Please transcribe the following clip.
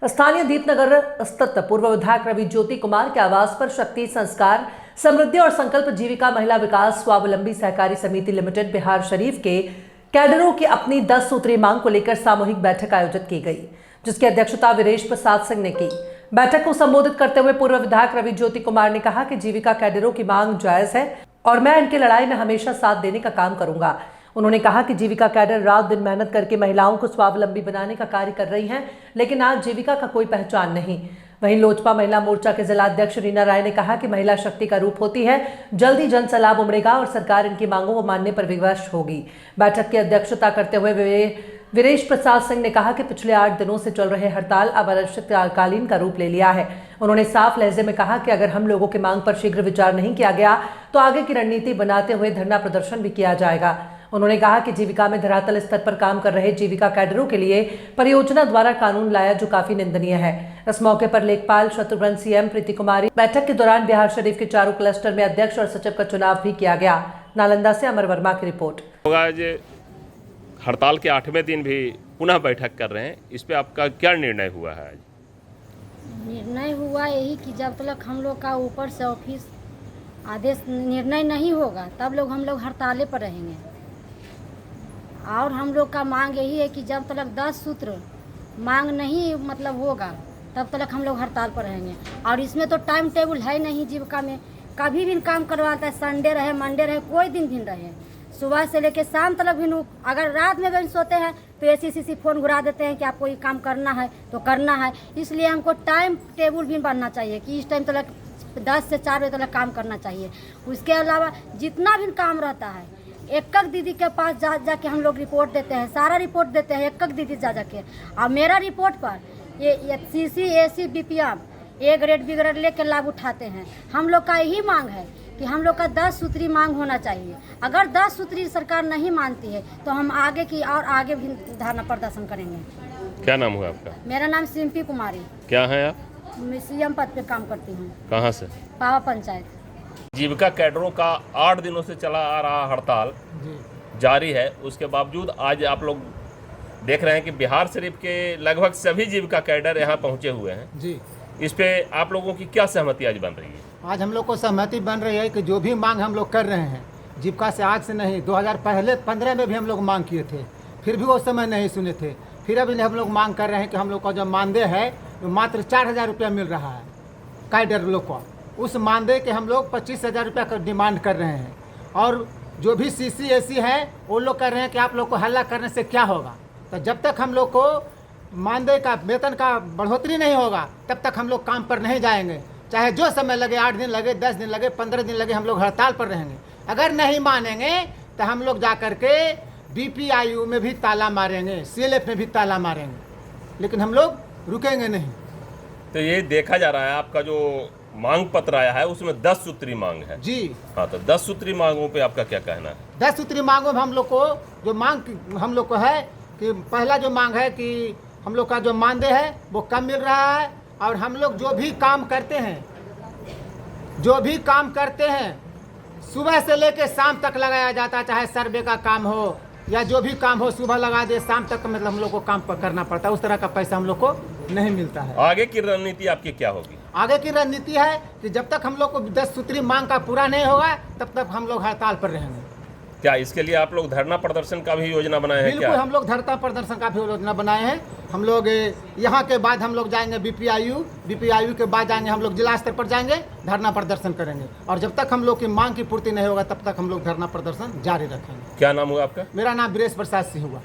स्थानीय दीपनगर स्थित पूर्व विधायक रवि ज्योति कुमार के आवास पर शक्ति संस्कार समृद्धि और संकल्प जीविका महिला विकास स्वावलंबी सहकारी समिति लिमिटेड बिहार शरीफ के कैडरों की अपनी 10 सूत्रीय मांग को लेकर सामूहिक बैठक आयोजित की गई, जिसकी अध्यक्षता वीरेश प्रसाद सिंह ने की। बैठक को संबोधित करते हुए पूर्व विधायक रवि ज्योति कुमार ने कहा कि जीविका कैडरों की मांग जायज है और मैं इनकी लड़ाई में हमेशा साथ देने का काम करूंगा। उन्होंने कहा कि जीविका कैडर रात दिन मेहनत करके महिलाओं को स्वावलंबी बनाने का कार्य कर रही हैं, लेकिन आज जीविका का कोई पहचान नहीं। वहीं लोजपा महिला मोर्चा के जिला अध्यक्ष रीना राय ने कहा कि महिला शक्ति का रूप होती है, जल्दी जन सैलाब उमड़ेगा और सरकार इनकी मांगों को मानने पर विवश होगी। बैठक की अध्यक्षता करते हुए वीरेश प्रसाद सिंह ने कहा कि पिछले 8 दिनों से चल रहे हड़ताल अब अनिश्चितकालीन का रूप ले लिया है। उन्होंने साफ लहजे में कहा कि अगर हम लोगों की मांग पर शीघ्र विचार नहीं किया गया तो आगे की रणनीति बनाते हुए धरना प्रदर्शन भी किया जाएगा। उन्होंने कहा कि जीविका में धरातल स्तर पर काम कर रहे जीविका कैडरों के लिए परियोजना द्वारा कानून लाया, जो काफी निंदनीय है। इस मौके पर लेखपाल शत्रुघ्न सीएम प्रीति कुमारी। बैठक के दौरान बिहार शरीफ के चारों क्लस्टर में अध्यक्ष और सचिव का चुनाव भी किया गया। नालंदा से अमर वर्मा की रिपोर्ट। हड़ताल के 8वें दिन भी पुनः बैठक कर रहे हैं, इस पे आपका क्या निर्णय हुआ है? आज निर्णय हुआ यही कि जब तक हम लोग का ऊपर से ऑफिस आदेश निर्णय नहीं होगा तब हम लोग हड़ताले पर रहेंगे। और हम लोग का मांग यही है कि जब तक 10 सूत्र मांग नहीं होगा तब तक हम लोग हड़ताल पर रहेंगे। और इसमें तो टाइम टेबल है नहीं, जीविका में कभी भी काम करवाता है, संडे रहे मंडे रहे कोई दिन रहे, सुबह से लेके शाम तक भी। अगर रात में भी सोते हैं तो ऐसी फ़ोन घुरा देते हैं कि आपको ये काम करना है तो करना है। इसलिए हमको टाइम टेबल भी बनना चाहिए कि इस टाइम तक 10 से 4 बजे तक काम करना चाहिए। उसके अलावा जितना भी काम रहता है एक दीदी के पास जाके हम लोग रिपोर्ट देते हैं, सारा रिपोर्ट देते हैं एक दीदी जाके। और मेरा रिपोर्ट पर ये CC AC BPM A grade B grade लेकर लाभ उठाते हैं। हम लोग का यही मांग है कि हम लोग का 10 सूत्री मांग होना चाहिए। अगर 10 सूत्री सरकार नहीं मानती है तो हम आगे भी धरना प्रदर्शन करेंगे। क्या नाम हुआ आपका? मेरा नाम सिंपी कुमारी। क्या है आप? मैं CM पद पे काम करती हूँ। कहाँ से? पावा पंचायत। जीविका कैडरों का 8 दिनों से चला आ रहा हड़ताल जारी है, उसके बावजूद आज आप लोग देख रहे हैं कि बिहार शरीफ के लगभग सभी जीविका कैडर यहाँ पहुँचे हुए हैं जी। इस पे आप लोगों की क्या सहमति आज बन रही है? आज हम लोग को सहमति बन रही है कि जो भी मांग हम लोग कर रहे हैं जीविका से, आज से नहीं 2015 में भी हम लोग मांग किए थे, फिर भी वो समय नहीं सुने थे। फिर अभी हम लोग मांग कर रहे हैं कि हम लोग का जो मानदेय है वो मात्र 4000 रुपया मिल रहा है कैडर लोग को। उस मानदेय के हम लोग 25,000 रुपया का डिमांड कर रहे हैं। और जो भी CC AC है वो लोग कर रहे हैं कि आप लोग को हल्ला करने से क्या होगा। तो जब तक हम लोग को मानदेय का वेतन का बढ़ोतरी नहीं होगा तब तक हम लोग काम पर नहीं जाएंगे। चाहे जो समय लगे, 8 दिन लगे, 10 दिन लगे, 15 दिन लगे, हम लोग हड़ताल पर रहेंगे। अगर नहीं मानेंगे तो हम लोग जा कर के BPIU में भी ताला मारेंगे, CLF में भी ताला मारेंगे, लेकिन हम लोग रुकेंगे नहीं। तो ये देखा जा रहा है आपका जो मांग पत्र आया है उसमें 10 सूत्री मांग है जी। हाँ, तो 10 सूत्री मांगों पे आपका क्या कहना है? 10 सूत्री मांगों में हम लोग को जो मांग हम लोग को है कि पहला जो मांग है कि हम लोग का जो मानदेय है वो कम मिल रहा है। और हम लोग जो भी काम करते हैं सुबह से लेकर शाम तक लगाया जाता है, चाहे सर्वे का काम हो या जो भी काम हो, सुबह लगा दे शाम तक हम लोग को काम करना पड़ता है। उस तरह का पैसा हम लोग को नहीं मिलता है। आगे की रणनीति आपकी क्या होगी? आगे की रणनीति है कि जब तक हम लोग को 10 सूत्री मांग का पूरा नहीं होगा तब तक हम लोग हड़ताल पर रहेंगे। क्या इसके लिए आप लोग धरना प्रदर्शन का भी योजना बनाए हैं? बिल्कुल, हम लोग धरना प्रदर्शन का भी योजना बनाए हैं। हम लोग यहाँ के बाद हम लोग जाएंगे BPIU के बाद जाएंगे हम लोग जिला स्तर पर जाएंगे, धरना प्रदर्शन करेंगे। और जब तक हम लोग की मांग की पूर्ति नहीं होगा तब तक हम लोग धरना प्रदर्शन जारी रखेंगे। क्या नाम हुआ आपका? मेरा नाम वीरेश प्रसाद सिंह हुआ।